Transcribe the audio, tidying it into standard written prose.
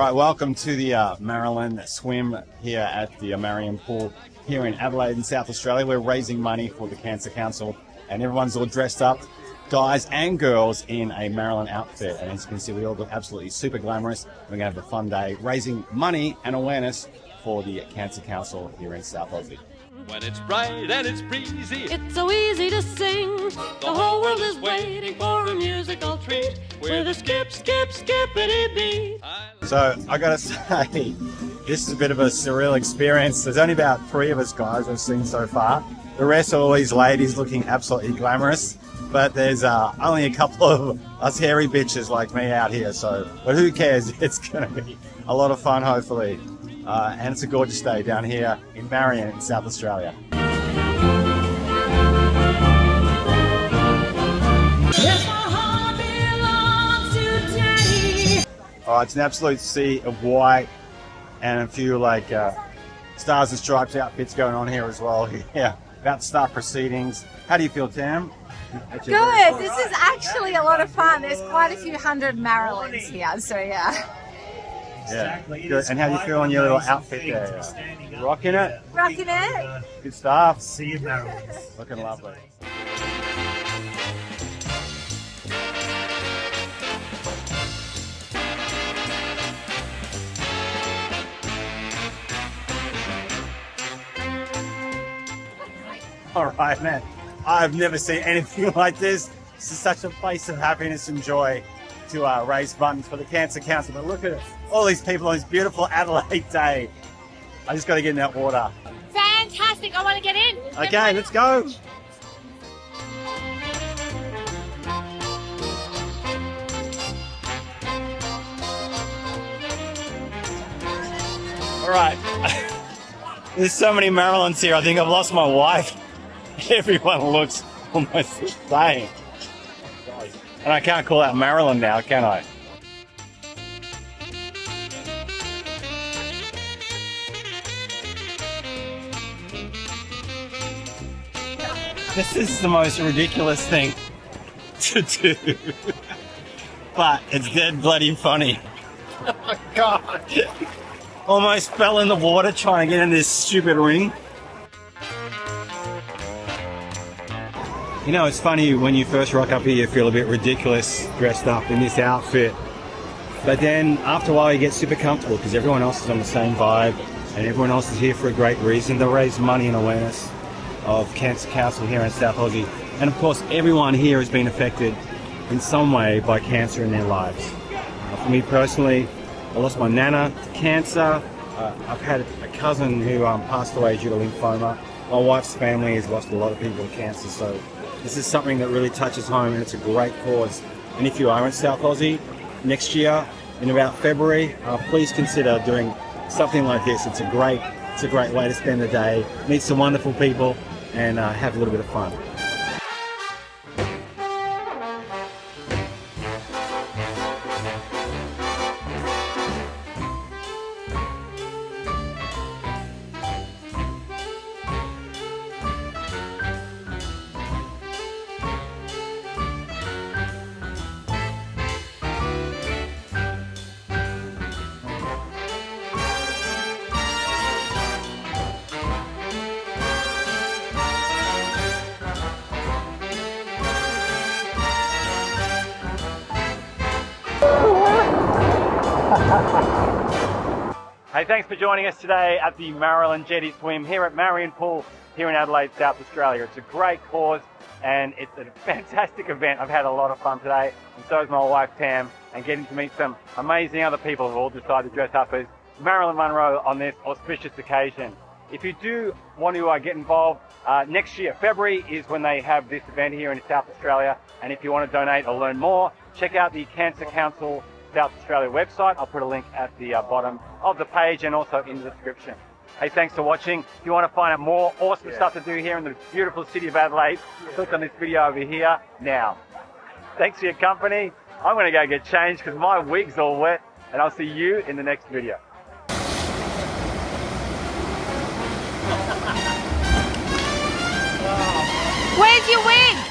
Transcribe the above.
Right, welcome to the Marilyn Swim here at the Marion Pool here in Adelaide in South Australia. We're raising money for the Cancer Council and everyone's all dressed up, guys and girls, in a Marilyn outfit. And as you can see, we all look absolutely super glamorous. We're going to have a fun day raising money and awareness for the Cancer Council here in South Aussie. When it's bright and it's breezy, it's so easy to sing. The whole world is waiting for a musical treat with a skip, skip, skippity beat. So I gotta say, this is a bit of a surreal experience. There's only about 3 of us guys I've seen so far. The rest are all these ladies looking absolutely glamorous, but there's only a couple of us hairy bitches like me out here. But who cares? It's gonna be a lot of fun, hopefully. And it's a gorgeous day down here in Marion in South Australia. Oh, it's an absolute sea of white and a few stars and stripes outfits going on here as well. Yeah, about to start proceedings. How do you feel, Tam? Good. This is actually a lot of fun. There's quite a few hundred Marilyns here, so yeah. Exactly. Good. And how do you feel in your little outfit there? Rocking it? Rocking it. Good stuff. See you, Marylyns. Looking lovely. All right, man. I've never seen anything like this. This is such a place of happiness and joy to raise funds for the Cancer Council. But look at it. All these people on this beautiful Adelaide day. I just got to get in that water. Fantastic. I want to get in. Okay, let's go. All right. There's so many Marilyns here. I think I've lost my wife. Everyone looks almost the same. And I can't call out Marilyn now, can I? This is the most ridiculous thing to do. But it's dead bloody funny. Oh my God. Almost fell in the water trying to get in this stupid ring. You know, it's funny when you first rock up here, you feel a bit ridiculous dressed up in this outfit. But then after a while, you get super comfortable because everyone else is on the same vibe and everyone else is here for a great reason. They raise money and awareness of Cancer Council here in South Aussie. And of course, everyone here has been affected in some way by cancer in their lives. For me personally, I lost my nana to cancer. I've had a cousin who passed away due to lymphoma. My wife's family has lost a lot of people to cancer, so this is something that really touches home and it's a great cause. And if you are in South Aussie next year, in about February, please consider doing something like this. It's a great way to spend the day, meet some wonderful people and have a little bit of fun. Hey, thanks for joining us today at the Marilyn Jetty Swim here at Marion Pool here in Adelaide, South Australia. It's a great cause and it's a fantastic event. I've had a lot of fun today and so has my wife Tam, and getting to meet some amazing other people who all decided to dress up as Marilyn Monroe on this auspicious occasion. If you do want to get involved, next year, February, is when they have this event here in South Australia. And if you want to donate or learn more, check out the Cancer Council South Australia website. I'll put a link at the bottom of the page and also in the description. Hey, thanks for watching. If you want to find out more awesome stuff to do here in the beautiful city of Adelaide, click on this video over here now. Thanks for your company. I'm going to go get changed because my wig's all wet, and I'll see you in the next video. Where's your wig?